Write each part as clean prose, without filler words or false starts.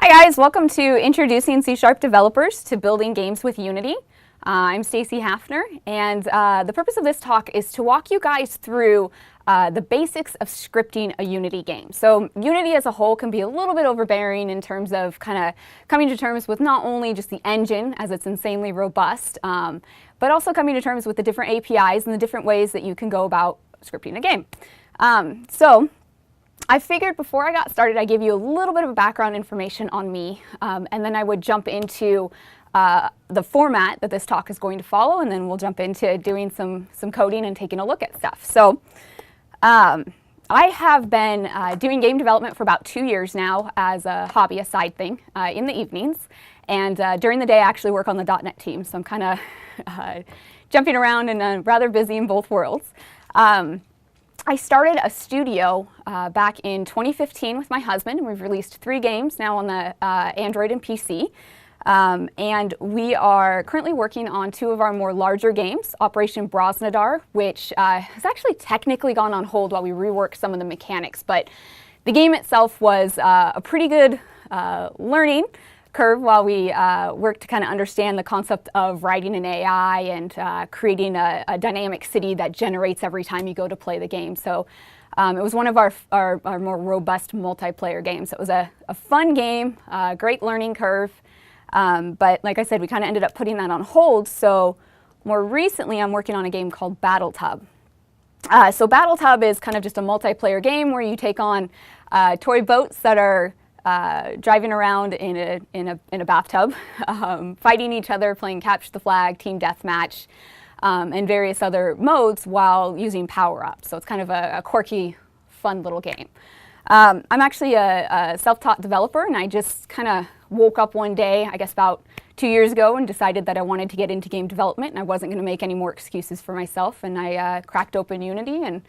Hi guys, welcome to Introducing C# Developers to Building Games with Unity. I'm Stacy Hafner, and the purpose of this talk is to walk you guys through the basics of scripting a Unity game. So Unity as a whole can be a little bit overbearing in terms of kind of coming to terms with not only just the engine, as it's insanely robust, but also coming to terms with the different APIs and the different ways that you can go about scripting a game. So I figured before I got started, I'd give you a little bit of background information on me, and then I would jump into the format that this talk is going to follow, and then we'll jump into doing some coding and taking a look at stuff. So I have been doing game development for about 2 years now as a hobby, a side thing, in the evenings. And during the day, I actually work on the .NET team, so I'm kind of jumping around and rather busy in both worlds. I started a studio back in 2015 with my husband, and we've released 3 games now on the Android and PC. And we are currently working on 2 of our more larger games, Operation Brosnadar, which has actually technically gone on hold while we rework some of the mechanics, but the game itself was a pretty good learning curve while we worked to kind of understand the concept of writing an AI and creating a dynamic city that generates every time you go to play the game. So it was one of our more robust multiplayer games. It was a fun game, great learning curve, but like I said, we kind of ended up putting that on hold. So more recently, I'm working on a game called Battletub. So Battletub is kind of just a multiplayer game where you take on toy boats that are driving around in a bathtub, fighting each other, playing capture the flag, team deathmatch, and various other modes while using power-ups. So it's kind of a quirky, fun little game. I'm actually a self-taught developer, and I just kind of woke up one day, I guess about 2 years ago, and decided that I wanted to get into game development, and I wasn't going to make any more excuses for myself, and I cracked open Unity, and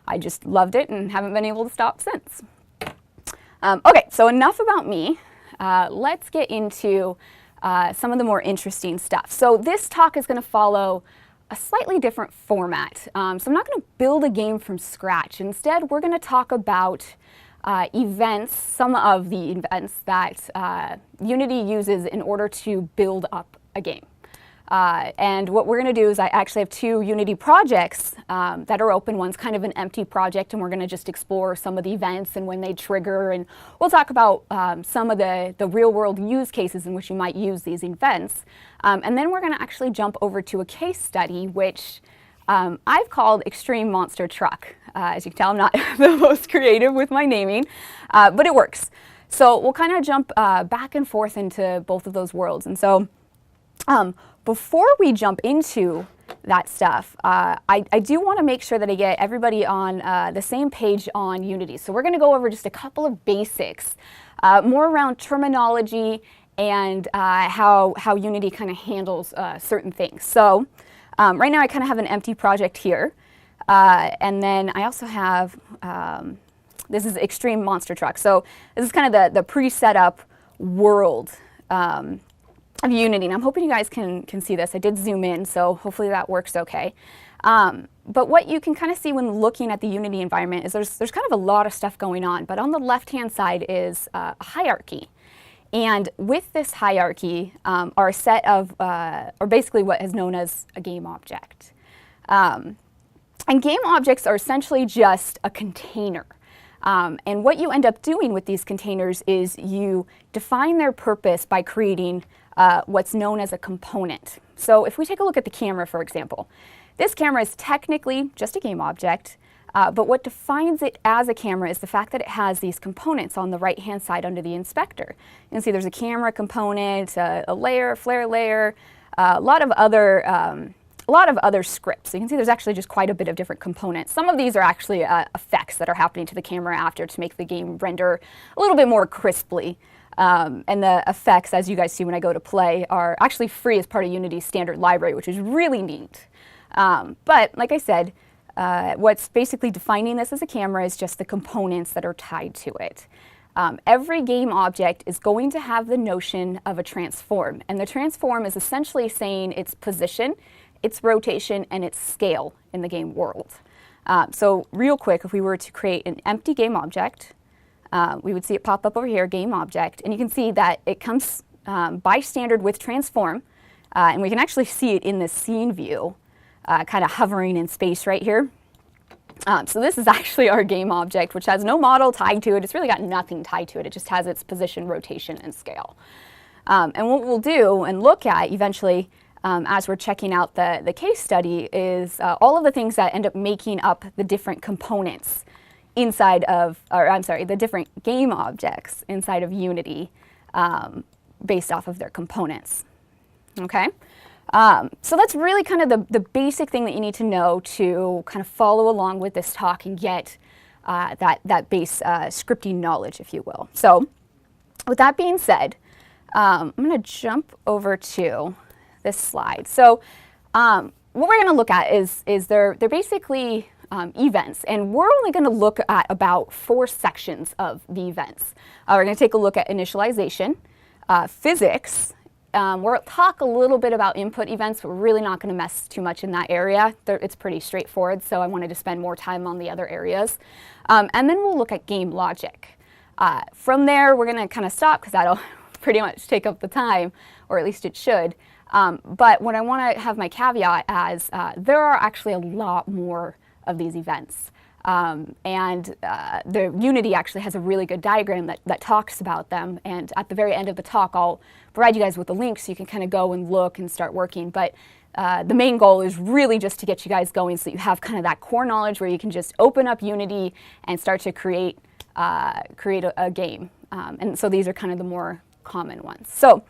I just loved it and haven't been able to stop since. Okay, so enough about me. Let's get into some of the more interesting stuff. So this talk is going to follow a slightly different format. So I'm not going to build a game from scratch. Instead, we're going to talk about events, some of the events that Unity uses in order to build up a game. And what we're going to do is I actually have 2 Unity projects that are open. One's kind of an empty project, and we're going to just explore some of the events and when they trigger. And we'll talk about some of the real-world use cases in which you might use these events. And then we're going to actually jump over to a case study, which I've called Extreme Monster Truck. As you can tell, I'm not the most creative with my naming, but it works. So we'll kind of jump back and forth into both of those worlds. And so before we jump into that stuff, I do want to make sure that I get everybody on the same page on Unity. So we're going to go over just a couple of basics, more around terminology and how Unity kind of handles certain things. So right now I kind of have an empty project here. And then I also have, this is Extreme Monster Truck. So this is kind of the pre-set up world of Unity, and I'm hoping you guys can see this. I did zoom in, so hopefully that works okay. But what you can kind of see when looking at the Unity environment is there's kind of a lot of stuff going on, but on the left-hand side is a hierarchy. And with this hierarchy are a set of, or basically what is known as a game object. And game objects are essentially just a container. And what you end up doing with these containers is you define their purpose by creating what's known as a component. So if we take a look at the camera, for example, this camera is technically just a game object, but what defines it as a camera is the fact that it has these components on the right-hand side under the inspector. You can see there's a camera component, a layer, a flare layer, a lot of other scripts. So you can see there's actually just quite a bit of different components. Some of these are actually effects that are happening to the camera after to make the game render a little bit more crisply. And the effects, as you guys see when I go to play, are actually free as part of Unity's standard library, which is really neat. But like I said, what's basically defining this as a camera is just the components that are tied to it. Every game object is going to have the notion of a transform, and the transform is essentially saying its position, its rotation, and its scale in the game world. So real quick, if we were to create an empty game object, we would see it pop up over here, game object, and you can see that it comes by standard with transform, and we can actually see it in the scene view, kind of hovering in space right here. So this is actually our game object, which has no model tied to it. It's really got nothing tied to it. It just has its position, rotation, and scale. And what we'll do and look at eventually as we're checking out the case study is all of the things that end up making up the different components inside of, or I'm sorry, the different game objects inside of Unity based off of their components. Okay? So that's really kind of the basic thing that you need to know to kind of follow along with this talk and get that base scripting knowledge, if you will. So with that being said, I'm going to jump over to this slide. So what we're going to look at is they're basically events, and we're only going to look at about 4 sections of the events. We're going to take a look at initialization, physics. We'll talk a little bit about input events, but we're really not going to mess too much in that area. It's pretty straightforward, so I wanted to spend more time on the other areas. And then we'll look at game logic. From there, we're going to kind of stop because that'll pretty much take up the time, or at least it should. But what I want to have my caveat as there are actually a lot more of these events. The Unity actually has a really good diagram that talks about them, and at the very end of the talk I'll provide you guys with a link so you can kind of go and look and start working. But the main goal is really just to get you guys going so that you have kind of that core knowledge where you can just open up Unity and start to create a game. And so these are kind of the more common ones. So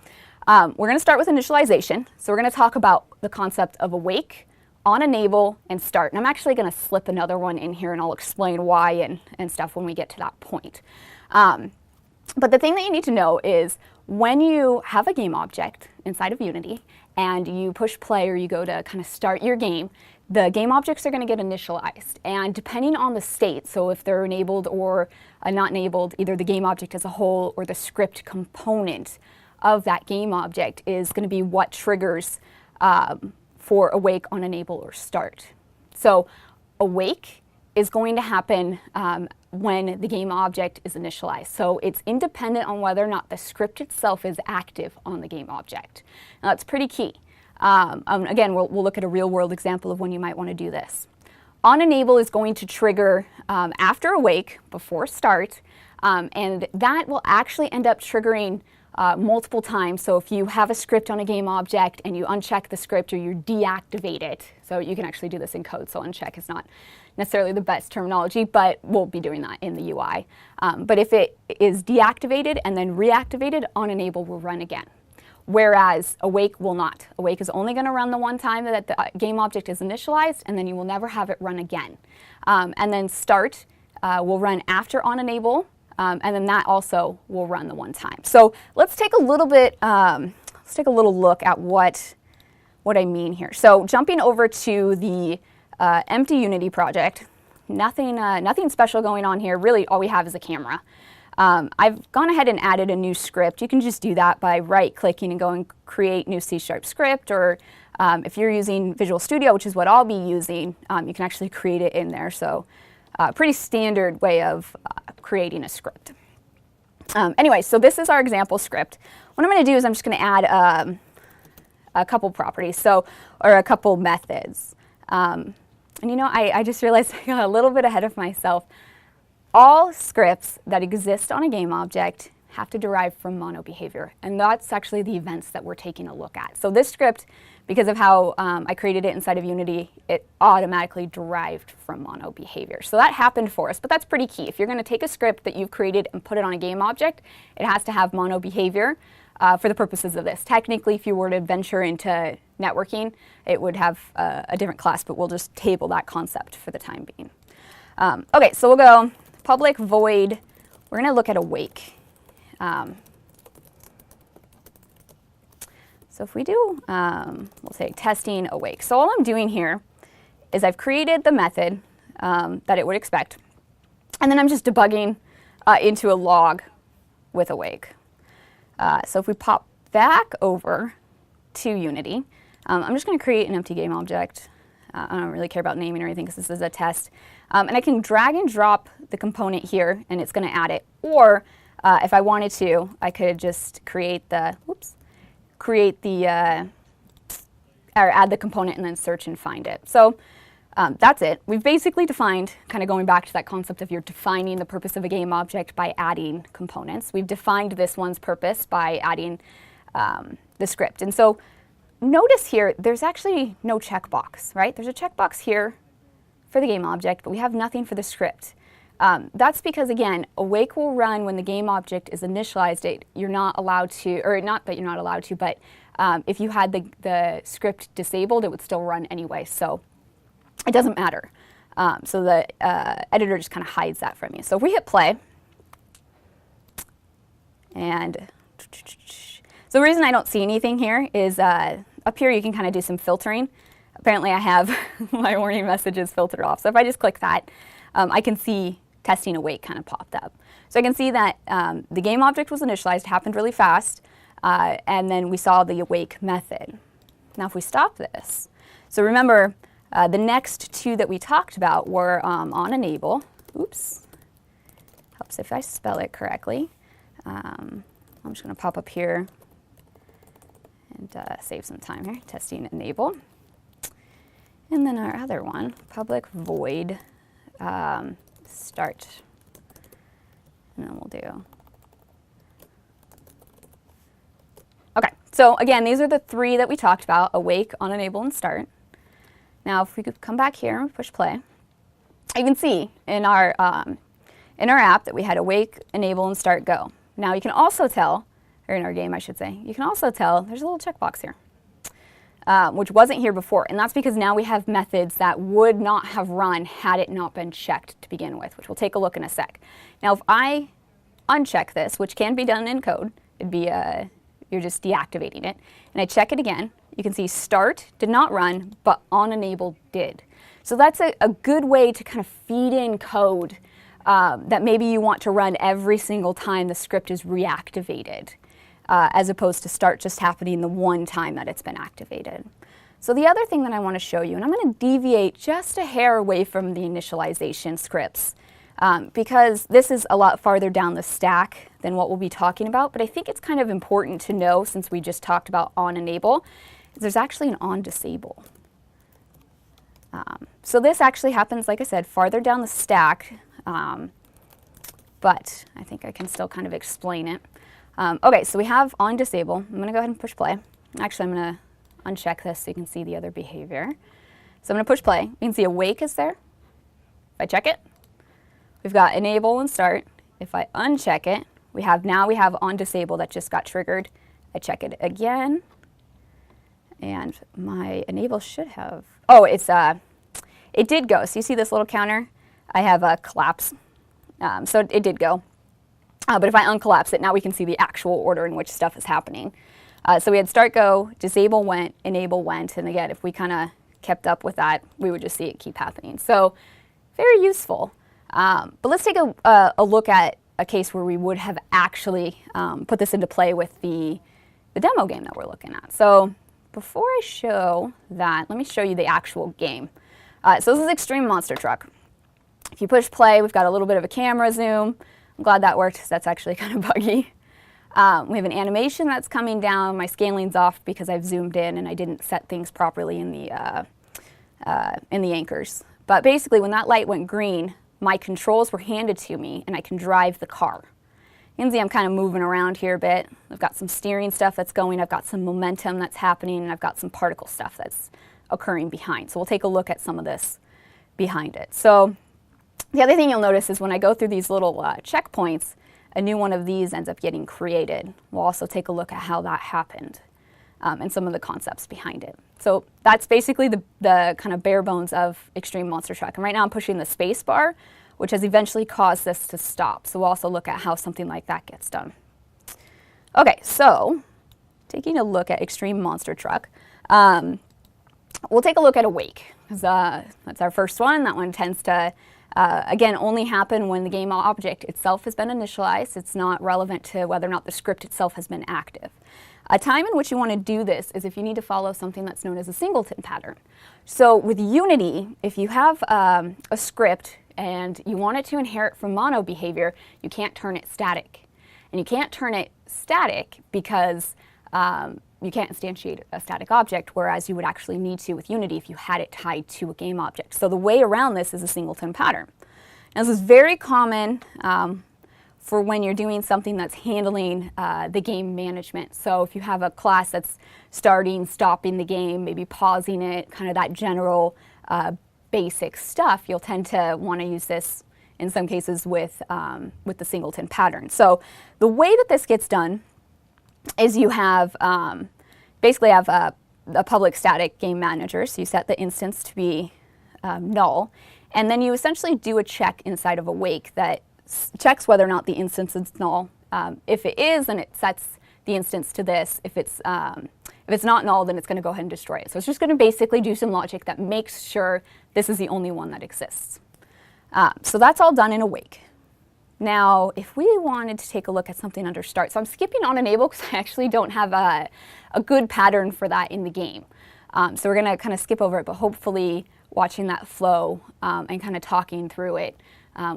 we're going to start with initialization. So we're going to talk about the concept of awake, on enable, and start. And I'm actually going to slip another one in here and I'll explain why and stuff when we get to that point. But the thing that you need to know is when you have a game object inside of Unity and you push play or you go to kind of start your game, the game objects are going to get initialized. And depending on the state, so if they're enabled or not enabled, either the game object as a whole or the script component of that game object is going to be what triggers for awake, on enable, or start. So awake is going to happen when the game object is initialized. So it's independent on whether or not the script itself is active on the game object. Now that's pretty key. Again, we'll look at a real world example of when you might want to do this. On enable is going to trigger after awake, before start, and that will actually end up triggering multiple times. So if you have a script on a game object and you uncheck the script or you deactivate it, so you can actually do this in code, so uncheck is not necessarily the best terminology, but we'll be doing that in the UI. But if it is deactivated and then reactivated, on enable will run again. Whereas awake will not. Awake is only going to run the one time that the game object is initialized, and then you will never have it run again. And then start will run after on enable, and then that also will run the one time. So let's take a little bit, let's take a little look at what I mean here. So jumping over to the empty Unity project, nothing special going on here. Really, all we have is a camera. I've gone ahead and added a new script. You can just do that by right-clicking and going create new C# script, or if you're using Visual Studio, which is what I'll be using, you can actually create it in there. So pretty standard way of creating a script. Anyway, so this is our example script. What I'm going to do is I'm just going to add a couple properties, or a couple methods. And you know, I just realized I got a little bit ahead of myself. All scripts that exist on a game object have to derive from mono behavior, and that's actually the events that we're taking a look at. So this script, because of how I created it inside of Unity, it automatically derived from mono behavior. So that happened for us, but that's pretty key. If you're going to take a script that you've created and put it on a game object, it has to have mono behavior for the purposes of this. Technically, if you were to venture into networking, it would have a different class, but we'll just table that concept for the time being. Okay, so we'll go public void. We're going to look at awake. So if we do, we'll say testing awake. So all I'm doing here is I've created the method that it would expect, and then I'm just debugging into a log with awake. So if we pop back over to Unity, I'm just going to create an empty game object. I don't really care about naming or anything because this is a test. And I can drag and drop the component here, and it's going to add it. Or if I wanted to, I could just create the, or add the component and then search and find it. So that's it. We've basically defined, kind of going back to that concept of you're defining the purpose of a game object by adding components. We've defined this one's purpose by adding the script. And so notice here, there's actually no checkbox, right? There's a checkbox here for the game object, but we have nothing for the script. That's because, again, awake will run when the game object is initialized. You're not allowed to, or not that you're not allowed to, but if you had the script disabled, it would still run anyway. So it doesn't matter. So the editor just kind of hides that from you. So if we hit play, and so the reason I don't see anything here is up here you can kind of do some filtering. Apparently I have my warning messages filtered off. So if I just click that, I can see testing awake kind of popped up. So I can see that the game object was initialized, happened really fast, and then we saw the awake method. Now if we stop this, so remember the next two that we talked about were on enable. Oops, helps if I spell it correctly. I'm just going to pop up here and save some time here, testing enable. And then our other one, public void start. And then we'll do. Okay, so again, these are the three that we talked about, awake, on enable, and start. Now if we could come back here and push play, you can see in our app that we had awake, enable, and start go. Now you can also tell, or in our game I should say, you can also tell there's a little checkbox here. Which wasn't here before, and that's because now we have methods that would not have run had it not been checked to begin with, which we'll take a look in a sec. Now if I uncheck this, which can be done in code, it'd be you're just deactivating it, and I check it again, you can see start did not run, but on enable did. So that's a good way to kind of feed in code that maybe you want to run every single time the script is reactivated. As opposed to start just happening the one time that it's been activated. So the other thing that I want to show you, and I'm going to deviate just a hair away from the initialization scripts, because this is a lot farther down the stack than what we'll be talking about, but I think it's kind of important to know, since we just talked about on enable, there's actually an on disable. So this actually happens, like I said, farther down the stack, but I think I can still kind of explain it. Okay, so we have on disable. I'm going to go ahead and push play. Actually, I'm going to uncheck this so you can see the other behavior. So I'm going to push play. You can see awake is there. If I check it, we've got enable and start. If I uncheck it, now we have on disable that just got triggered. I check it again, and my enable should have, it did go. So you see this little counter? I have a collapse. So it did go. But if I uncollapse it, now we can see the actual order in which stuff is happening. So we had start go, disable went, enable went, and again, if we kind of kept up with that, we would just see it keep happening. So very useful. But let's take a look at a case where we would have actually put this into play with the demo game that we're looking at. So before I show that, let me show you the actual game. So this is Extreme Monster Truck. If you push play, we've got a little bit of a camera zoom. I'm glad that worked, because that's actually kind of buggy. We have an animation that's coming down. My scaling's off because I've zoomed in and I didn't set things properly in the anchors. But basically, when that light went green, my controls were handed to me and I can drive the car. You can see I'm kind of moving around here a bit. I've got some steering stuff that's going, I've got some momentum that's happening, and I've got some particle stuff that's occurring behind. So we'll take a look at some of this behind it. So the other thing you'll notice is when I go through these little checkpoints, a new one of these ends up getting created. We'll also take a look at how that happened and some of the concepts behind it. So that's basically the kind of bare bones of Extreme Monster Truck. And right now I'm pushing the space bar, which has eventually caused this to stop. So we'll also look at how something like that gets done. Okay, so taking a look at Extreme Monster Truck, we'll take a look at Awake, because that's our first one. That one tends to again, only happen when the game object itself has been initialized. It's not relevant to whether or not the script itself has been active. A time in which you want to do this is if you need to follow something that's known as a singleton pattern. So with Unity, if you have a script and you want it to inherit from mono behavior, you can't turn it static. And you can't turn it static because you can't instantiate a static object, whereas you would actually need to with Unity if you had it tied to a game object. So the way around this is a singleton pattern. Now, this is very common for when you're doing something that's handling the game management. So if you have a class that's starting, stopping the game, maybe pausing it, kind of that general basic stuff, you'll tend to want to use this in some cases with the singleton pattern. So the way that this gets done is you have basically have a public static game manager. So you set the instance to be null, and then you essentially do a check inside of awake that checks whether or not the instance is null. If it is, then it sets the instance to this. If it's not null, then it's going to go ahead and destroy it. So it's just going to basically do some logic that makes sure this is the only one that exists. So that's all done in awake. Now, if we wanted to take a look at something under start, so I'm skipping on enable because I actually don't have a good pattern for that in the game. So we're going to kind of skip over it, but hopefully watching that flow and kind of talking through it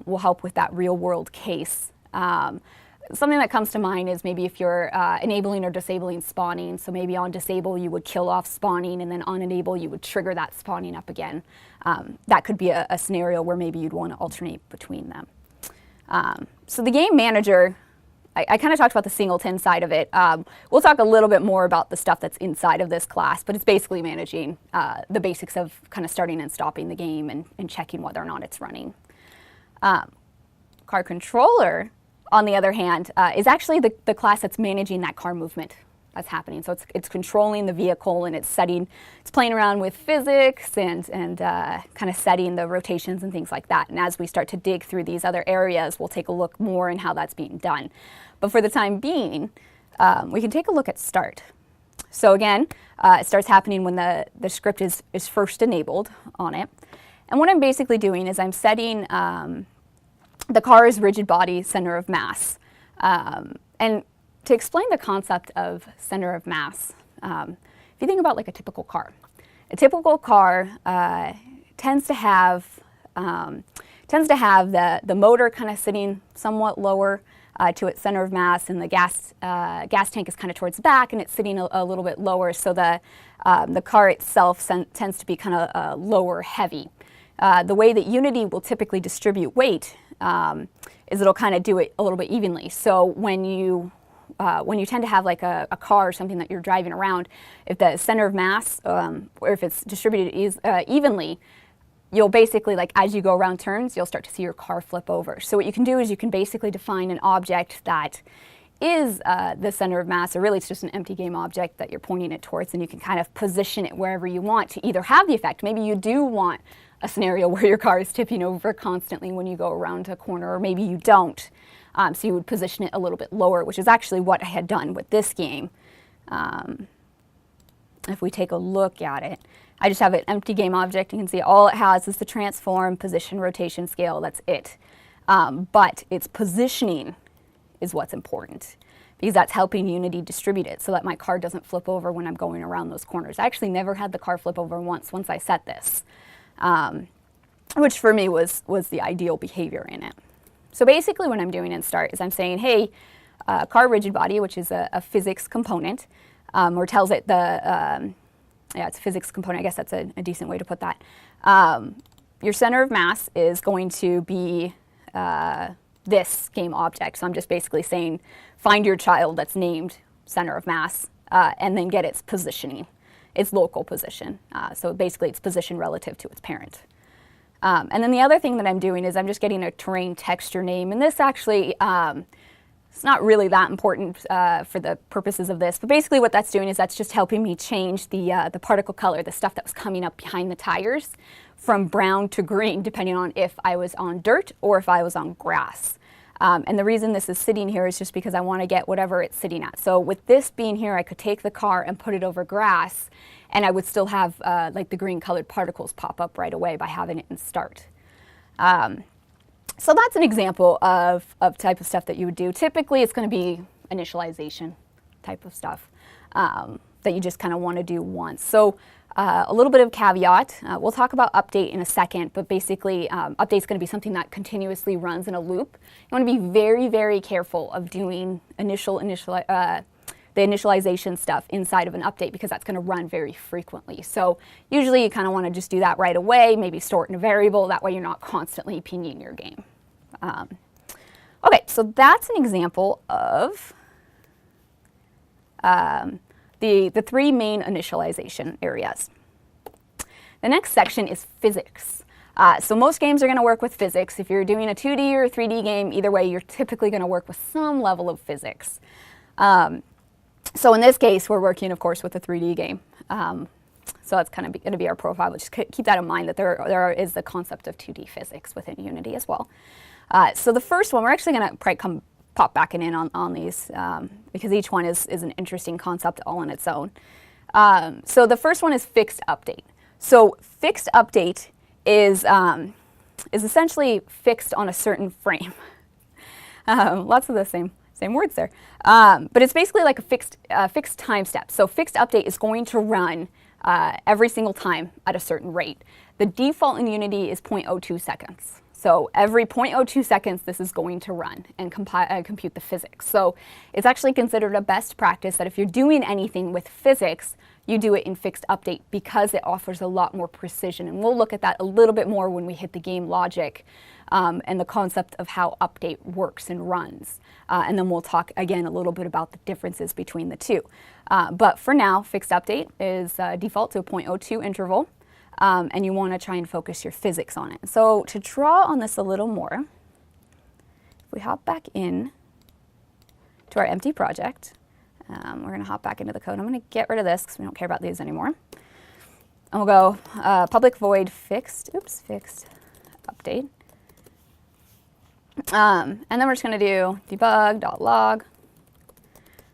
will help with that real world case. Something that comes to mind is maybe if you're enabling or disabling spawning. So maybe on disable you would kill off spawning, and then on enable you would trigger that spawning up again. That could be a scenario where maybe you'd want to alternate between them. So the game manager, I kind of talked about the singleton side of it. We'll talk a little bit more about the stuff that's inside of this class, but it's basically managing the basics of kind of starting and stopping the game and checking whether or not it's running. Car controller, on the other hand, is actually the class that's managing that car movement that's happening. So it's controlling the vehicle, and it's playing around with physics and kind of setting the rotations and things like that. And as we start to dig through these other areas, we'll take a look more in how that's being done. But for the time being, we can take a look at start. So again, it starts happening when the script is first enabled on it. And what I'm basically doing is I'm setting the car's rigid body center of mass. And to explain the concept of center of mass, if you think about like a typical car tends to have the motor kind of sitting somewhat lower to its center of mass, and the gas tank is kind of towards the back, and it's sitting a little bit lower. So the car itself tends to be kind of lower heavy. The way that Unity will typically distribute weight is it'll kind of do it a little bit evenly. So when you tend to have like a car or something that you're driving around, if the center of mass, or if it's distributed evenly, you'll basically, like as you go around turns, you'll start to see your car flip over. So what you can do is you can basically define an object that is the center of mass, or really it's just an empty game object that you're pointing it towards, and you can kind of position it wherever you want to either have the effect. Maybe you do want a scenario where your car is tipping over constantly when you go around a corner, or maybe you don't. So you would position it a little bit lower, which is actually what I had done with this game. If we take a look at it, I just have an empty game object. You can see all it has is the transform, position, rotation, scale. That's it. But its positioning is what's important, because that's helping Unity distribute it so that my car doesn't flip over when I'm going around those corners. I actually never had the car flip over once I set this, which for me was the ideal behavior in it. So basically what I'm doing in start is I'm saying, hey, car rigid body, which is a physics component, or tells it it's a physics component. I guess that's a decent way to put that. Your center of mass is going to be this game object. So I'm just basically saying, find your child that's named center of mass, and then get its positioning, its local position. So basically its position relative to its parent. And then the other thing that I'm doing is I'm just getting a terrain texture name. And this actually, it's not really that important for the purposes of this. But basically what that's doing is that's just helping me change the particle color, the stuff that was coming up behind the tires, from brown to green, depending on if I was on dirt or if I was on grass. And the reason this is sitting here is just because I want to get whatever it's sitting at. So with this being here, I could take the car and put it over grass, and I would still have like the green colored particles pop up right away by having it in start. So that's an example of type of stuff that you would do. Typically, it's going to be initialization type of stuff that you just kind of want to do once. So a little bit of caveat. We'll talk about update in a second, but basically update is going to be something that continuously runs in a loop. You want to be very, very careful of doing the initialization stuff inside of an update because that's going to run very frequently. So usually you kind of want to just do that right away, maybe store it in a variable. That way you're not constantly pinging your game. Okay, so that's an example of the three main initialization areas. The next section is physics. So most games are going to work with physics. If you're doing a 2D or a 3D game, either way, you're typically going to work with some level of physics. So in this case, we're working, of course, with a 3D game. So that's kind of going to be our profile. But just keep that in mind that there is the concept of 2D physics within Unity as well. So the first one, we're actually going to probably pop back in on these because each one is an interesting concept all on its own. So the first one is fixed update. So fixed update is essentially fixed on a certain frame. Lots of the same words there. But it's basically like a fixed time step. So fixed update is going to run every single time at a certain rate. The default in Unity is 0.02 seconds. So every 0.02 seconds, this is going to run and compute the physics. So it's actually considered a best practice that if you're doing anything with physics, you do it in fixed update because it offers a lot more precision. And we'll look at that a little bit more when we hit the game logic and the concept of how update works and runs. And then we'll talk again a little bit about the differences between the two. But for now, fixed update is default to a 0.02 interval. And you want to try and focus your physics on it. So to draw on this a little more, if we hop back in to our empty project, we're going to hop back into the code. I'm going to get rid of this because we don't care about these anymore. And we'll go public void fixed update. And then we're just going to do debug.log.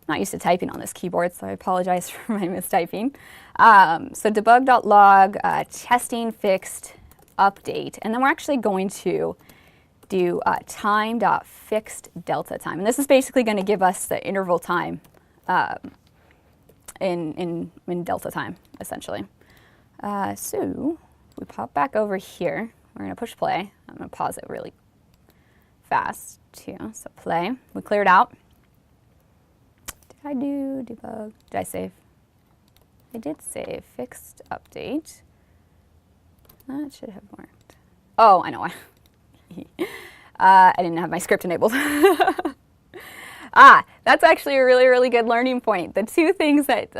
Not used to typing on this keyboard, so I apologize for my mistyping. So debug.log, testing fixed update, and then we're actually going to do time.fixed delta time. And this is basically going to give us the interval time in delta time, essentially. So we pop back over here. We're going to push play. I'm going to pause it really fast, too. So play. We cleared out. Did I do debug? Did I save? I did save fixed update. That should have worked. Oh, I know why. I didn't have my script enabled. That's actually a really, really good learning point. The two things that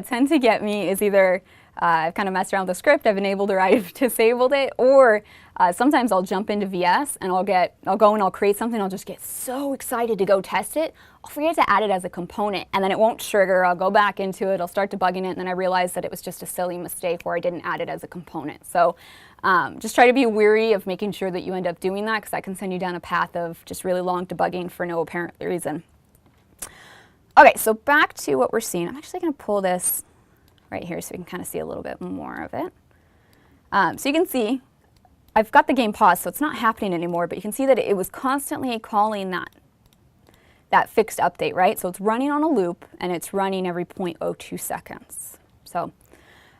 tend to get me is either I've kind of messed around with the script, I've enabled or I've disabled it, or sometimes I'll jump into VS and I'll go and I'll create something, I'll just get so excited to go test it, I'll forget to add it as a component, and then it won't trigger, I'll go back into it, I'll start debugging it, and then I realize that it was just a silly mistake where I didn't add it as a component. So just try to be wary of making sure that you end up doing that, because that can send you down a path of just really long debugging for no apparent reason. Okay, so back to what we're seeing. I'm actually going to pull this right here so we can kind of see a little bit more of it. So you can see I've got the game paused, so it's not happening anymore, but you can see that it was constantly calling that fixed update, right? So it's running on a loop, and it's running every 0.02 seconds. So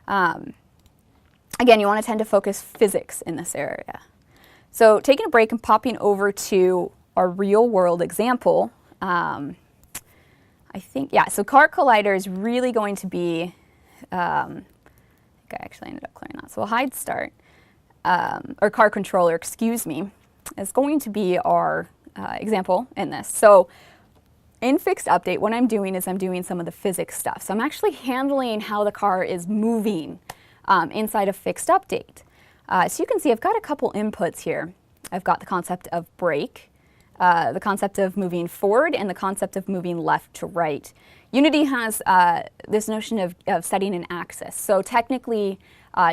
again, you want to tend to focus physics in this area. So taking a break and popping over to our real world example, I think, yeah, so Cart Collider is really going to be, I think I actually ended up clearing that. So we'll hide start, or car controller, excuse me, is going to be our example in this. So in fixed update, what I'm doing is I'm doing some of the physics stuff. So I'm actually handling how the car is moving inside of fixed update. So you can see I've got a couple inputs here. I've got the concept of brake, the concept of moving forward, and the concept of moving left to right. Unity has this notion of setting an axis. So technically,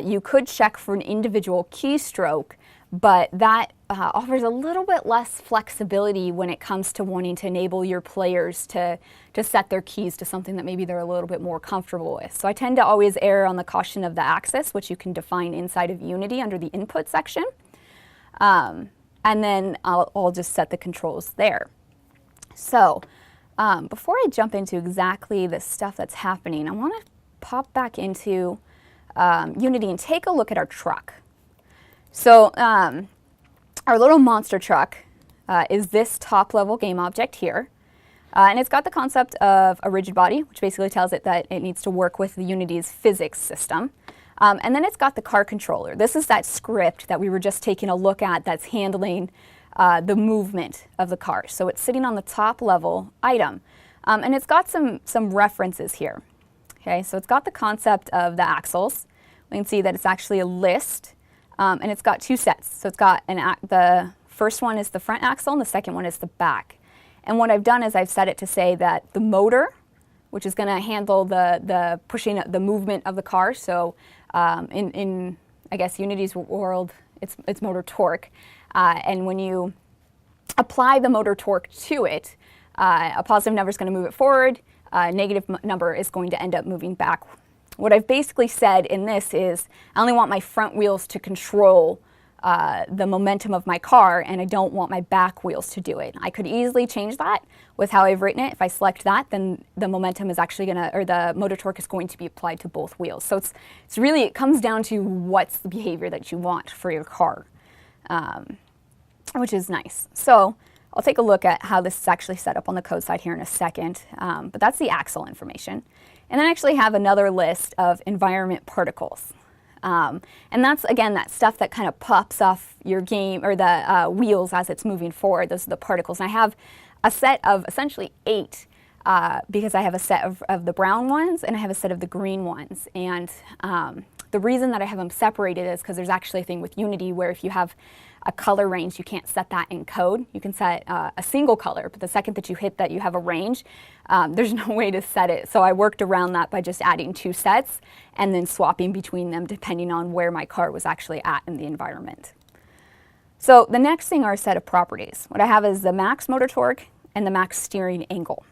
you could check for an individual keystroke, but that offers a little bit less flexibility when it comes to wanting to enable your players to set their keys to something that maybe they're a little bit more comfortable with. So I tend to always err on the caution of the axis, which you can define inside of Unity under the input section. and then I'll just set the controls there. So before I jump into exactly the stuff that's happening, I want to pop back into Unity and take a look at our truck. So our little monster truck is this top level game object here. And it's got the concept of a rigid body, which basically tells it that it needs to work with the Unity's physics system. And then it's got the car controller. This is that script that we were just taking a look at that's handling the movement of the car. So it's sitting on the top level item. And it's got some references here. Okay, so it's got the concept of the axles. We can see that it's actually a list, and it's got two sets. So it's got the first one is the front axle, and the second one is the back. And what I've done is I've set it to say that the motor, which is going to handle the pushing the movement of the car. So in I guess Unity's world, it's motor torque, and when you apply the motor torque to it, a positive number is going to move it forward. A negative number is going to end up moving back. What I've basically said in this is I only want my front wheels to control the momentum of my car, and I don't want my back wheels to do it. I could easily change that with how I've written it. If I select that, then the momentum is actually going to, or the motor torque is going to be applied to both wheels. So it's really, it comes down to what's the behavior that you want for your car, which is nice. So I'll take a look at how this is actually set up on the code side here in a second, but that's the axle information. And then I actually have another list of environment particles. And that's, again, that stuff that kind of pops off your game, or the wheels as it's moving forward. Those are the particles. And I have a set of essentially 8, because I have a set of the brown ones, and I have a set of the green ones. And the reason that I have them separated is because there's actually a thing with Unity where if you have a color range, you can't set that in code. You can set a single color, but the second that you hit that you have a range, there's no way to set it. So I worked around that by just adding 2 sets and then swapping between them depending on where my car was actually at in the environment. So the next thing are a set of properties. What I have is the max motor torque and the max steering angle.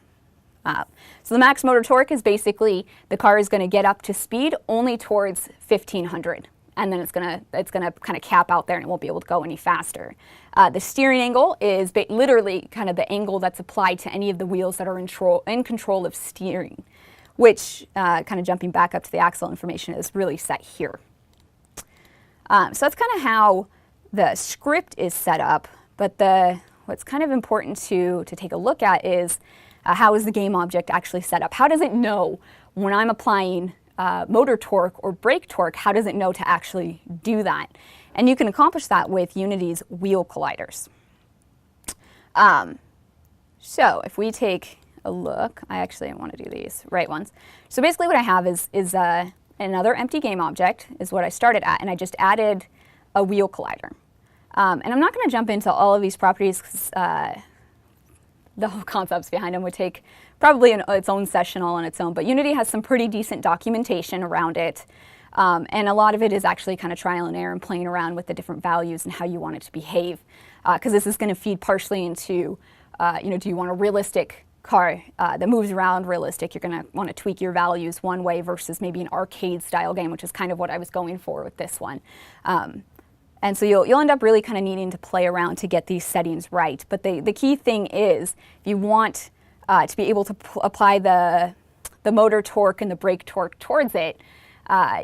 So the max motor torque is basically the car is going to get up to speed only towards 1500. And then it's gonna kind of cap out there, and it won't be able to go any faster. The steering angle is literally kind of the angle that's applied to any of the wheels that are in control of steering, which, kind of jumping back up to the axle information, is really set here. So that's kind of how the script is set up, but what's kind of important to take a look at is how is the game object actually set up? How does it know when I'm applying motor torque or brake torque, how does it know to actually do that? And you can accomplish that with Unity's wheel colliders. So if we take a look, I actually want to do these right ones. So basically what I have is another empty game object is what I started at, and I just added a wheel collider. And I'm not going to jump into all of these properties because the whole concepts behind them would take probably its own session all on its own, but Unity has some pretty decent documentation around it, and a lot of it is actually kind of trial and error and playing around with the different values and how you want it to behave, because this is going to feed partially into, do you want a realistic car that moves around realistic? You're going to want to tweak your values one way versus maybe an arcade style game, which is kind of what I was going for with this one. And so you'll end up really kind of needing to play around to get these settings right. But the key thing is, if you want to be able to apply the motor torque and the brake torque towards it,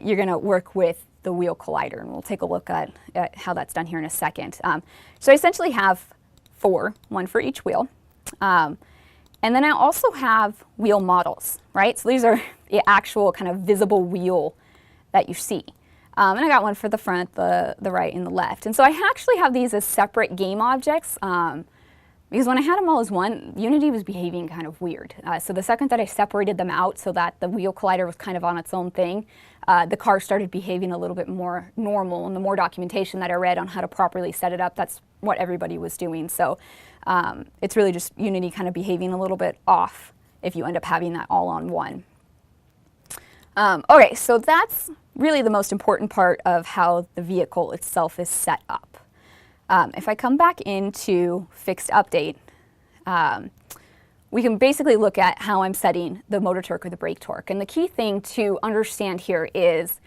you're going to work with the wheel collider. And we'll take a look at how that's done here in a second. So I essentially have 4, one for each wheel. And then I also have wheel models, right? So these are the actual kind of visible wheel that you see. And I got one for the front, the right, and the left. And so I actually have these as separate game objects because when I had them all as one, Unity was behaving kind of weird. So the second that I separated them out so that the wheel collider was kind of on its own thing, the car started behaving a little bit more normal. And the more documentation that I read on how to properly set it up, that's what everybody was doing. So it's really just Unity kind of behaving a little bit off if you end up having that all on one. Okay, so that's really the most important part of how the vehicle itself is set up. If I come back into fixed update, we can basically look at how I'm setting the motor torque or the brake torque. And the key thing to understand here is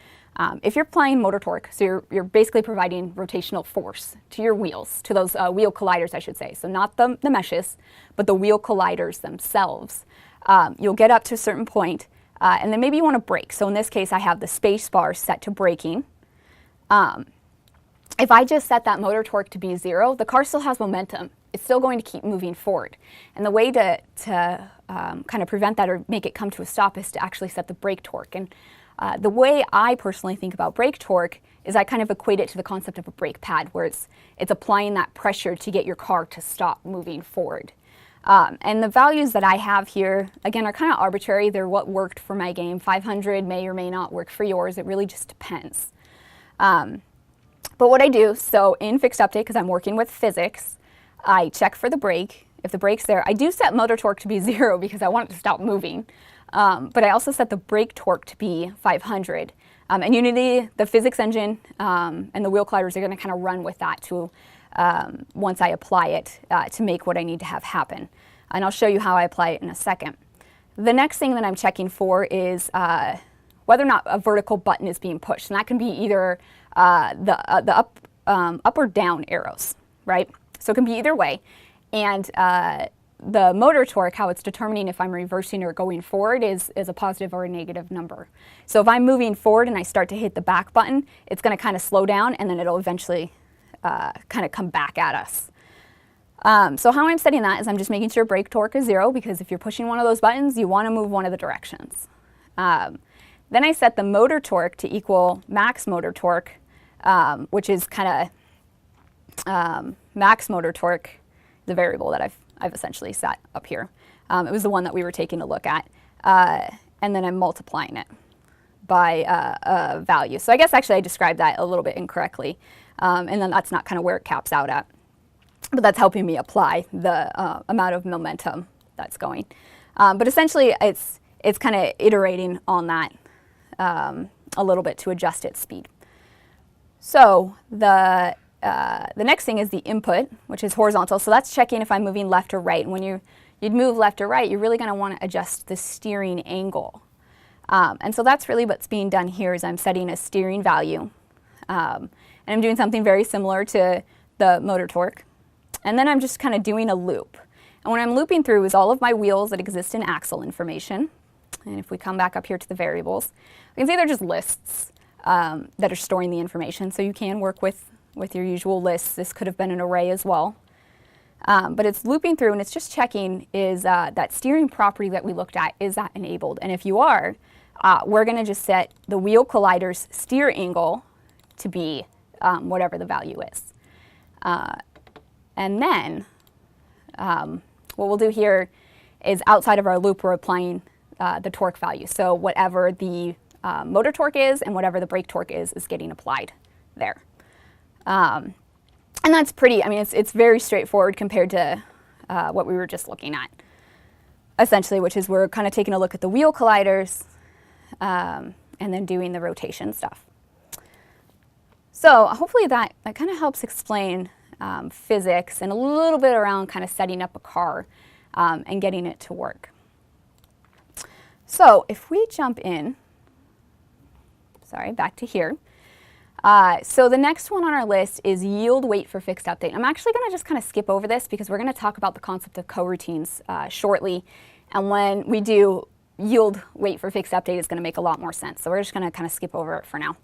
If you're applying motor torque, so you're basically providing rotational force to your wheels, to those wheel colliders, I should say. So not the meshes, but the wheel colliders themselves. You'll get up to a certain point, and then maybe you want to brake. So in this case, I have the space bar set to braking. If I just set that motor torque to be 0, the car still has momentum. It's still going to keep moving forward. And the way to kind of prevent that or make it come to a stop is to actually set the brake torque. And the way I personally think about brake torque is I kind of equate it to the concept of a brake pad, where it's applying that pressure to get your car to stop moving forward. And the values that I have here, again, are kind of arbitrary. They're what worked for my game. 500 may or may not work for yours. It really just depends. But what I do, so in fixed update, because I'm working with physics, I check for the brake. If the brake's there, I do set motor torque to be 0 because I want it to stop moving. But I also set the brake torque to be 500. And Unity, the physics engine, and the wheel colliders are going to kind of run with that to once I apply it to make what I need to have happen. And I'll show you how I apply it in a second. The next thing that I'm checking for is whether or not a vertical button is being pushed. And that can be either the up or down arrows, right? So it can be either way. And the motor torque, how it's determining if I'm reversing or going forward, is a positive or a negative number. So if I'm moving forward and I start to hit the back button, it's going to kind of slow down, and then it'll eventually kind of come back at us. So how I'm setting that is I'm just making sure brake torque is 0, because if you're pushing one of those buttons, you want to move one of the directions. Then I set the motor torque to equal max motor torque, which is kind of max motor torque, the variable that I've essentially set up here. It was the one that we were taking a look at. And then I'm multiplying it by a value. So I guess actually I described that a little bit incorrectly. And then that's not kind of where it caps out at. But that's helping me apply the amount of momentum that's going. But essentially it's kind of iterating on that a little bit to adjust its speed. So the next thing is the input, which is horizontal. So that's checking if I'm moving left or right. And when you'd move left or right, you're really going to want to adjust the steering angle. And so that's really what's being done here is I'm setting a steering value. And I'm doing something very similar to the motor torque. And then I'm just kind of doing a loop. And what I'm looping through is all of my wheels that exist in axle information. And if we come back up here to the variables, we can see they're just lists that are storing the information. So you can work with your usual lists. This could have been an array as well. But it's looping through, and it's just checking is that steering property that we looked at, is that enabled? And if you are, we're going to just set the wheel collider's steer angle to be whatever the value is. And then what we'll do here is outside of our loop, we're applying the torque value. So whatever the motor torque is and whatever the brake torque is getting applied there. And that's pretty, I mean, it's very straightforward compared to what we were just looking at, essentially, which is we're kind of taking a look at the wheel colliders and then doing the rotation stuff. So hopefully that kind of helps explain physics and a little bit around kind of setting up a car and getting it to work. So if we jump in, sorry, back to here. So the next one on our list is yield wait for fixed update. I'm actually going to just kind of skip over this because we're going to talk about the concept of coroutines shortly. And when we do, yield wait for fixed update is going to make a lot more sense. So we're just going to kind of skip over it for now.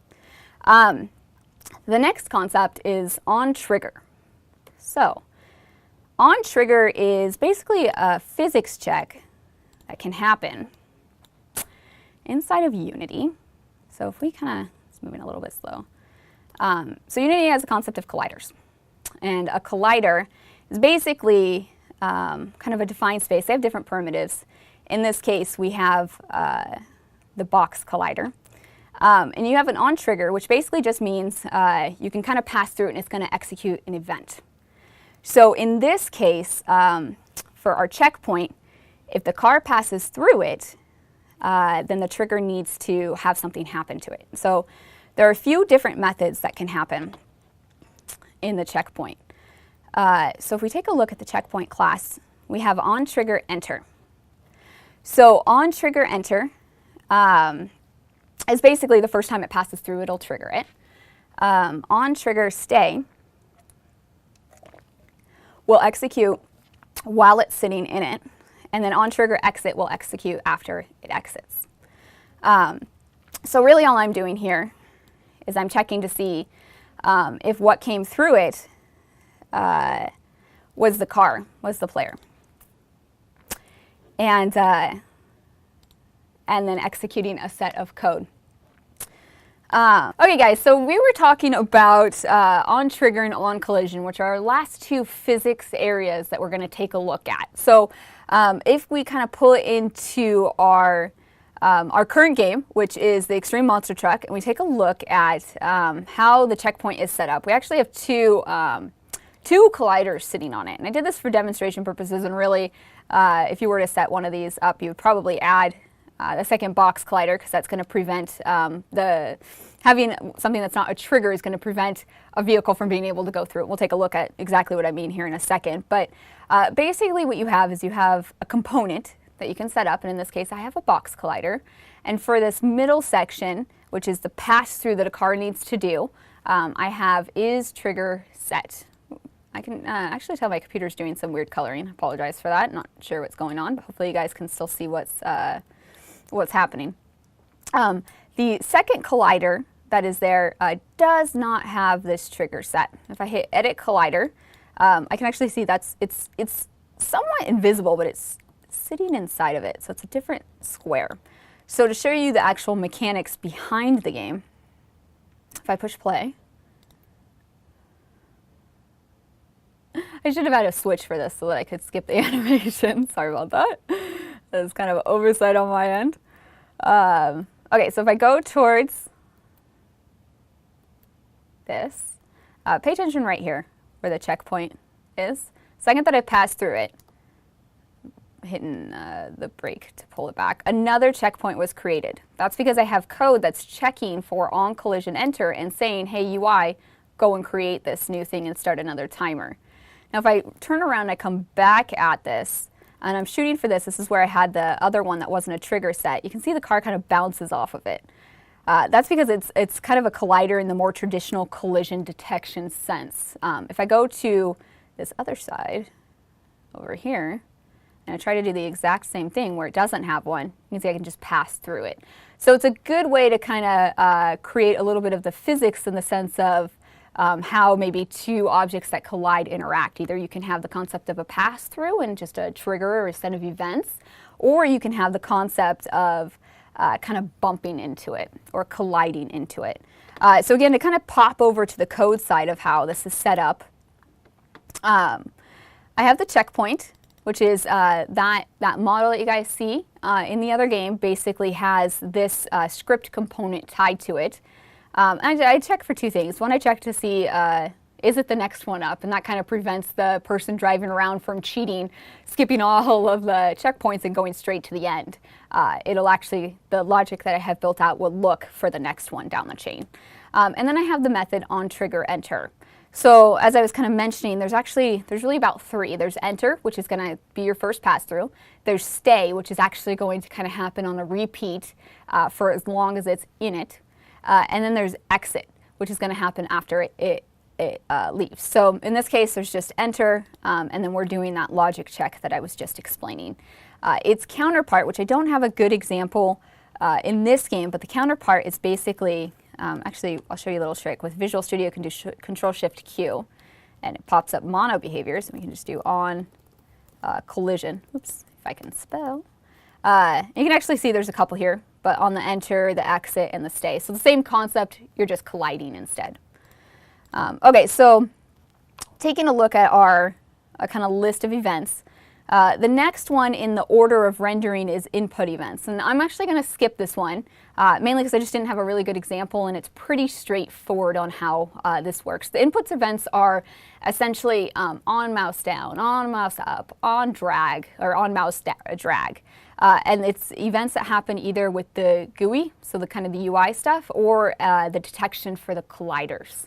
The next concept is on trigger. So on trigger is basically a physics check that can happen inside of Unity. So if we kind of, it's moving a little bit slow. So Unity has a concept of colliders. And a collider is basically kind of a defined space. They have different primitives. In this case, we have the box collider. And you have an on trigger, which basically just means you can kind of pass through it and it's going to execute an event. So in this case, for our checkpoint, if the car passes through it, then the trigger needs to have something happen to it. So there are a few different methods that can happen in the checkpoint. So if we take a look at the checkpoint class, we have on trigger enter. So on trigger enter is basically the first time it passes through, it'll trigger it. On trigger stay will execute while it's sitting in it, and then on trigger exit will execute after it exits. So really all I'm doing here is I'm checking to see if what came through it was the car, was the player. And then executing a set of code. Okay guys, so we were talking about on trigger and on collision, which are our last two physics areas that we're going to take a look at. So if we kind of pull it into our current game, which is the Extreme Monster Truck, and we take a look at how the checkpoint is set up, we actually have two colliders sitting on it. And I did this for demonstration purposes, and really, if you were to set one of these up, you would probably add the second box collider, because that's going to prevent having something that's not a trigger is going to prevent a vehicle from being able to go through it. We'll take a look at exactly what I mean here in a second. But basically what you have is you have a component that you can set up, and in this case I have a box collider. And for this middle section, which is the pass-through that a car needs to do, I have is trigger set. I can actually tell my computer's doing some weird coloring. I apologize for that. Not sure what's going on, but hopefully you guys can still see what's happening. The second collider that is there does not have this trigger set. If I hit edit collider, I can actually see it's somewhat invisible, but it's sitting inside of it, so it's a different square. So to show you the actual mechanics behind the game, if I push play, I should have had a switch for this so that I could skip the animation. Sorry about that. That was kind of an oversight on my end. Okay, so if I go towards this, pay attention right here where the checkpoint is. Second that I pass through it, hitting the brake to pull it back, another checkpoint was created. That's because I have code that's checking for on collision enter and saying, hey UI, go and create this new thing and start another timer. Now if I turn around and I come back at this, and I'm shooting for this, this is where I had the other one that wasn't a trigger set, you can see the car kind of bounces off of it. That's because it's kind of a collider in the more traditional collision detection sense. If I go to this other side over here, and I try to do the exact same thing where it doesn't have one, you can see I can just pass through it. So it's a good way to kind of create a little bit of the physics in the sense of how maybe two objects that collide interact. Either you can have the concept of a pass-through and just a trigger or a set of events, or you can have the concept of kind of bumping into it or colliding into it. So again, to kind of pop over to the code side of how this is set up, I have the checkpoint, which is that model that you guys see in the other game basically has this script component tied to it. I check for two things. One, I check to see is it the next one up, and that kind of prevents the person driving around from cheating, skipping all of the checkpoints and going straight to the end. It'll actually, the logic that I have built out will look for the next one down the chain. And then I have the method on trigger enter. So as I was kind of mentioning, there's really about three. There's enter, which is going to be your first pass through. There's stay, which is actually going to kind of happen on a repeat for as long as it's in it. And then there's exit, which is going to happen after it leaves. So in this case, there's just enter, and then we're doing that logic check that I was just explaining. Its counterpart, which I don't have a good example in this game, but the counterpart is basically, actually, I'll show you a little trick. With Visual Studio, you can do Control-Shift-Q, and it pops up mono behaviors, and we can just do on collision. Oops, if I can spell. You can actually see there's a couple here, but on the enter, the exit, and the stay. So the same concept, you're just colliding instead. Okay, so taking a look at our kind of list of events, the next one in the order of rendering is input events. And I'm actually going to skip this one, mainly because I just didn't have a really good example, and it's pretty straightforward on how this works. The inputs events are essentially on mouse down, on mouse up, on drag, or on mouse drag. And it's events that happen either with the GUI, so the kind of the UI stuff, or the detection for the colliders.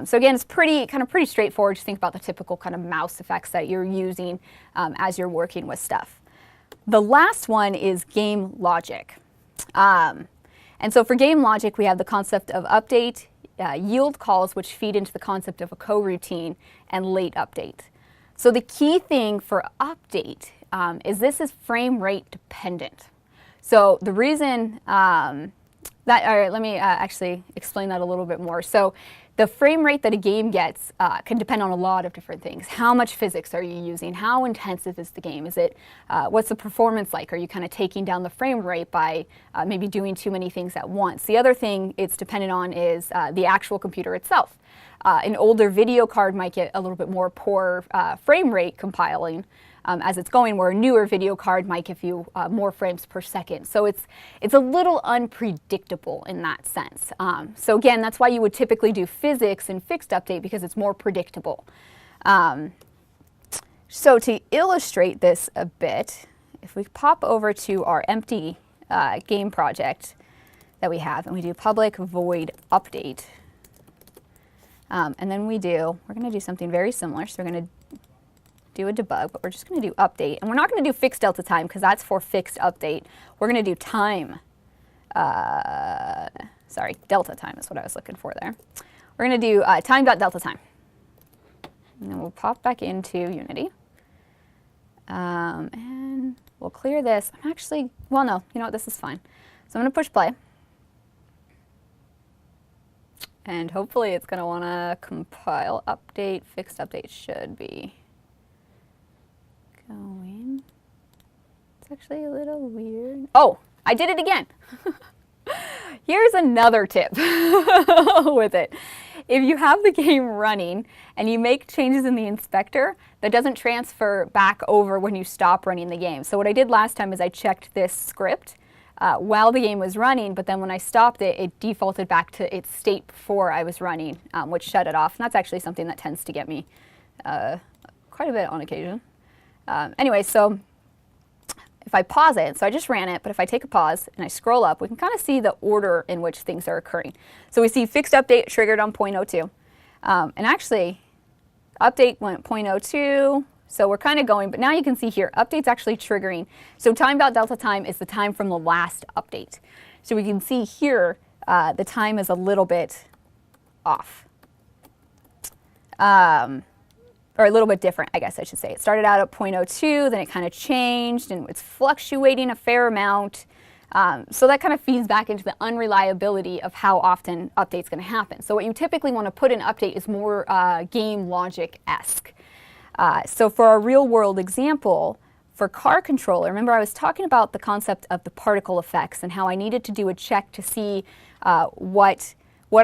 So again, it's pretty straightforward. Just think about the typical kind of mouse effects that you're using as you're working with stuff. The last one is game logic. And And so for game logic, we have the concept of update, yield calls, which feed into the concept of a coroutine, and late update. So the key thing for update is this is frame rate dependent. So the reason let me actually explain that a little bit more. So the frame rate that a game gets can depend on a lot of different things. How much physics are you using? How intensive is the game? Is it, what's the performance like? Are you kind of taking down the frame rate by maybe doing too many things at once? The other thing it's dependent on is the actual computer itself. An older video card might get a little bit more poor frame rate compiling as it's going, where a newer video card might give you more frames per second. So it's a little unpredictable in that sense. So again, that's why you would typically do physics and fixed update, because it's more predictable. So to illustrate this a bit, if we pop over to our empty game project that we have, and we do public void update, and then we're going to do something very similar. So we're going to do a debug, but we're just going to do update. And we're not going to do fixed delta time, because that's for fixed update. We're going to do time. Sorry, delta time is what I was looking for there. We're going to do time.delta time. And then we'll pop back into Unity. And we'll clear this. I'm actually, well, no, you know what, this is fine. So I'm going to push play. And hopefully it's going to want to compile update. Fixed update should be going. It's actually a little weird. Oh, I did it again. Here's another tip with it. If you have the game running and you make changes in the inspector, that doesn't transfer back over when you stop running the game. So what I did last time is I checked this script while the game was running, but then when I stopped it, it defaulted back to its state before I was running, which shut it off. And that's actually something that tends to get me quite a bit on occasion. Anyway, so if I pause it, so I just ran it, but if I take a pause and I scroll up, we can kind of see the order in which things are occurring. So we see fixed update triggered on 0.02. And actually, update went 0.02, so we're kind of going, but now you can see here, update's actually triggering. So time.delta time is the time from the last update. So we can see here, the time is a little bit off. Or a little bit different, I guess I should say. It started out at 0.02, then it kind of changed, and it's fluctuating a fair amount. So that kind of feeds back into the unreliability of how often update's going to happen. So what you typically want to put in update is more game logic-esque. So for a real-world example, for car controller, remember I was talking about the concept of the particle effects and how I needed to do a check to see what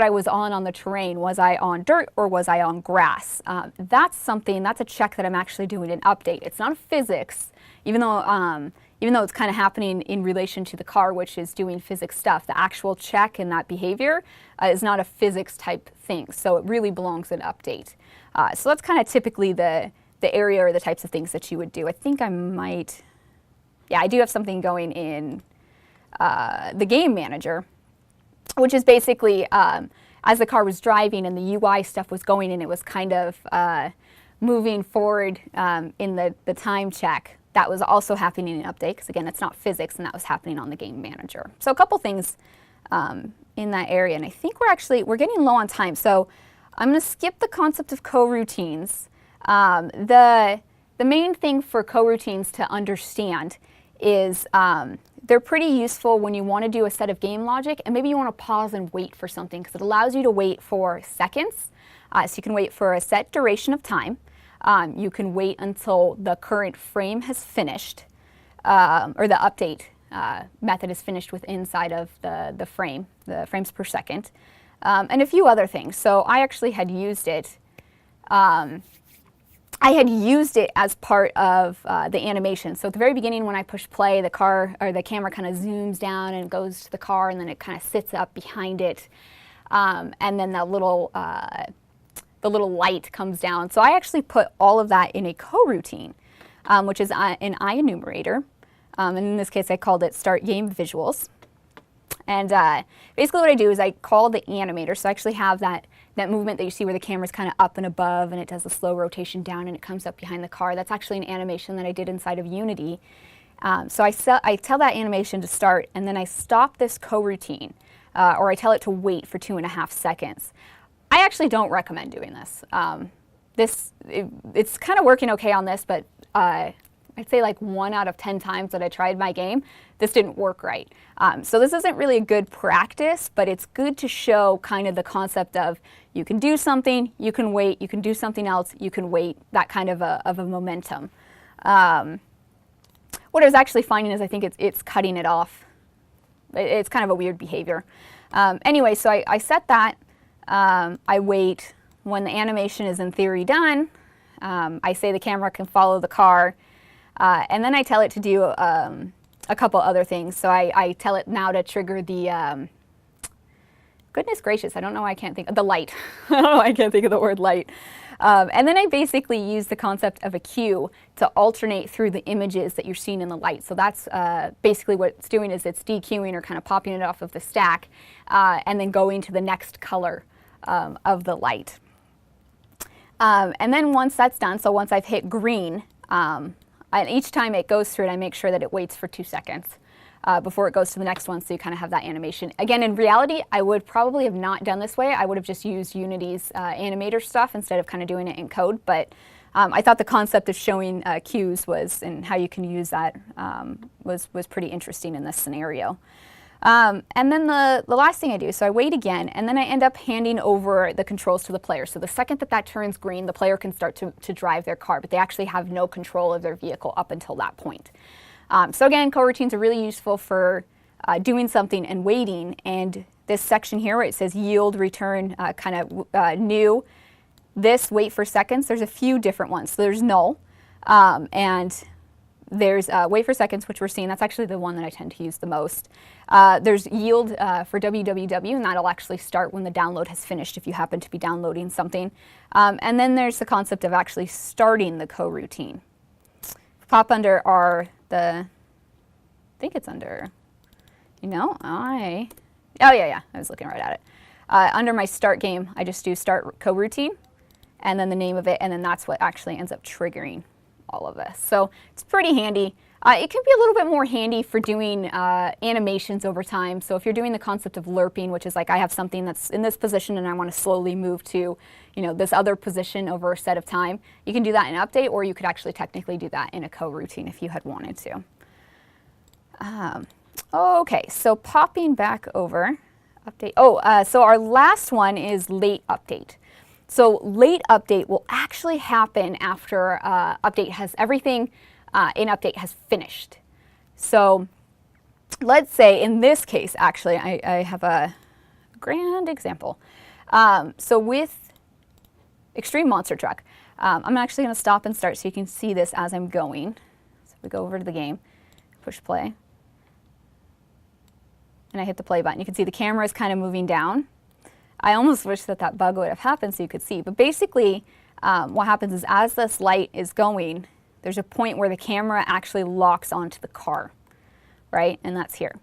I was on the terrain. Was I on dirt or was I on grass? That's a check that I'm actually doing in update. It's not physics, even though it's kind of happening in relation to the car, which is doing physics stuff. The actual check and that behavior is not a physics type thing, so it really belongs in update. So that's kind of typically the area or the types of things that you would do. I think I might, yeah, I do have something going in the game manager, which is basically as the car was driving and the UI stuff was going in, it was kind of moving forward in the time check. That was also happening in update, because again, it's not physics, and that was happening on the game manager. So a couple things in that area, and I think we're getting low on time. So I'm going to skip the concept of coroutines. The main thing for coroutines to understand is they're pretty useful when you want to do a set of game logic, and maybe you want to pause and wait for something, because it allows you to wait for seconds. So you can wait for a set duration of time. You can wait until the current frame has finished, or the update method is finished with inside of the frame, the frames per second, and a few other things. So I actually had used it. I had used it as part of the animation. So at the very beginning, when I push play, the camera kind of zooms down and goes to the car, and then it kind of sits up behind it, and then the little light comes down. So I actually put all of that in a coroutine, which is an IEnumerator. And in this case, I called it Start Game Visuals. And basically what I do is I call the animator. So I actually have that movement that you see where the camera's kind of up and above, and it does a slow rotation down, and it comes up behind the car. That's actually an animation that I did inside of Unity. So I tell that animation to start, and then I stop this coroutine, or I tell it to wait for 2.5 seconds. I actually don't recommend doing this. It's kind of working okay on this, but I'd say like 1 out of 10 times that I tried my game, this didn't work right. So this isn't really a good practice, but it's good to show kind of the concept of you can do something, you can wait, you can do something else, you can wait, that kind of a momentum. What I was actually finding is I think it's cutting it off. It's kind of a weird behavior. Anyway, so I set that. I wait. When the animation is in theory done, I say the camera can follow the car, and then I tell it to do a couple other things. So I tell it now to trigger the, goodness gracious, I don't know why I can't think of the light. I don't know why I can't think of the word light. And then I basically use the concept of a cue to alternate through the images that you're seeing in the light. So that's basically what it's doing is it's dequeuing or kind of popping it off of the stack and then going to the next color of the light. And then once that's done, so once I've hit green, and each time it goes through it, I make sure that it waits for 2 seconds before it goes to the next one, so you kind of have that animation. Again, in reality, I would probably have not done this way. I would have just used Unity's animator stuff instead of kind of doing it in code, but I thought the concept of showing cues was, and how you can use that was pretty interesting in this scenario. And then the last thing I do, so I wait again, and then I end up handing over the controls to the player. So the second that turns green, the player can start to drive their car, but they actually have no control of their vehicle up until that point. So again, coroutines are really useful for doing something and waiting. And this section here where it says yield, return, new, this wait for seconds, there's a few different ones. So there's null, and there's wait for seconds, which we're seeing. That's actually the one that I tend to use the most. There's yield for www, and that'll actually start when the download has finished if you happen to be downloading something. And then there's the concept of actually starting the coroutine. Pop under I think it's under, oh yeah, I was looking right at it. Under my start game, I just do start coroutine, and then the name of it, and then that's what actually ends up triggering all of this. So it's pretty handy. It can be a little bit more handy for doing animations over time. So if you're doing the concept of lerping, which is like I have something that's in this position and I want to slowly move to, this other position over a set of time, you can do that in Update, or you could actually technically do that in a coroutine if you had wanted to. Okay, so popping back over, Update. So our last one is late update. So late update will actually happen after Update has everything in Update has finished. So let's say in this case, actually, I have a grand example. So with Extreme Monster Truck, I'm actually going to stop and start so you can see this as I'm going. So we go over to the game, push play, and I hit the play button. You can see the camera is kind of moving down. I almost wish that bug would have happened so you could see. But basically, what happens is as this light is going, there's a point where the camera actually locks onto the car, right? And that's here.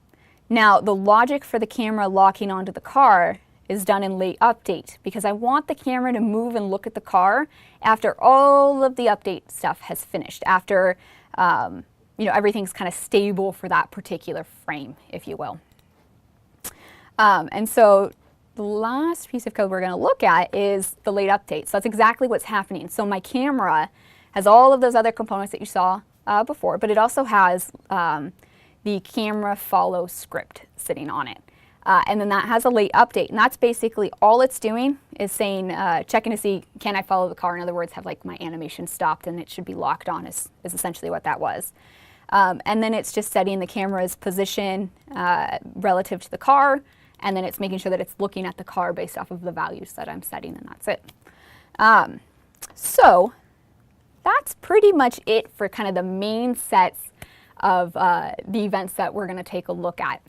Now, the logic for the camera locking onto the car is done in late update because I want the camera to move and look at the car after all of the update stuff has finished, after everything's kind of stable for that particular frame, if you will. And so the last piece of code we're going to look at is the late update. So that's exactly what's happening. So my camera has all of those other components that you saw before, but it also has the camera follow script sitting on it. And then that has a late update. And that's basically all it's doing is saying, checking to see, can I follow the car? In other words, have like my animation stopped and it should be locked on is essentially what that was. And then it's just setting the camera's position relative to the car, and then it's making sure that it's looking at the car based off of the values that I'm setting, and that's it. So that's pretty much it for kind of the main sets of the events that we're going to take a look at.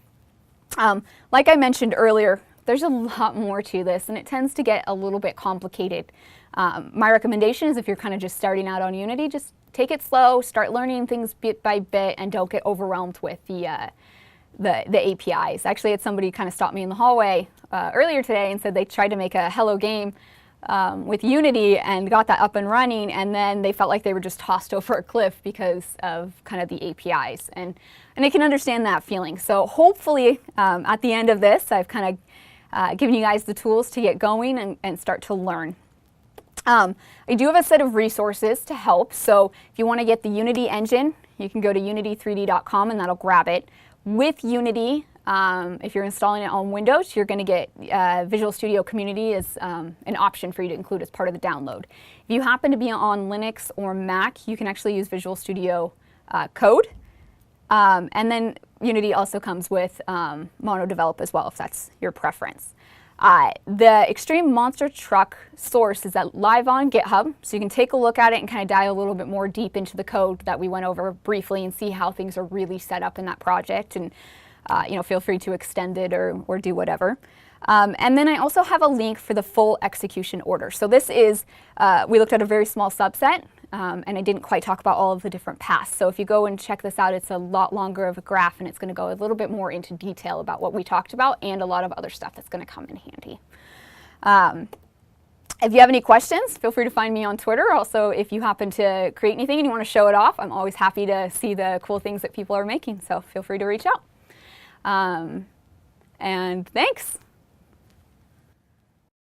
Like I mentioned earlier, there's a lot more to this, and it tends to get a little bit complicated. My recommendation is if you're kind of just starting out on Unity, just take it slow, start learning things bit by bit, and don't get overwhelmed with the APIs. Actually, had somebody kind of stopped me in the hallway earlier today and said they tried to make a Hello game with Unity and got that up and running, and then they felt like they were just tossed over a cliff because of kind of the APIs. And I can understand that feeling. So hopefully at the end of this, I've kind of given you guys the tools to get going and start to learn. I do have a set of resources to help. So if you want to get the Unity engine, you can go to unity3d.com and that'll grab it. With Unity, if you're installing it on Windows, you're going to get Visual Studio Community as an option for you to include as part of the download. If you happen to be on Linux or Mac, you can actually use Visual Studio Code. And then Unity also comes with Mono Develop as well, if that's your preference. The Extreme Monster Truck source is live on GitHub, so you can take a look at it and kind of dive a little bit more deep into the code that we went over briefly and see how things are really set up in that project. And feel free to extend it or do whatever. And then I also have a link for the full execution order. So this is, we looked at a very small subset, and I didn't quite talk about all of the different paths. So if you go and check this out, it's a lot longer of a graph, and it's going to go a little bit more into detail about what we talked about and a lot of other stuff that's going to come in handy. If you have any questions, feel free to find me on Twitter. Also, if you happen to create anything and you want to show it off, I'm always happy to see the cool things that people are making. So feel free to reach out. And thanks.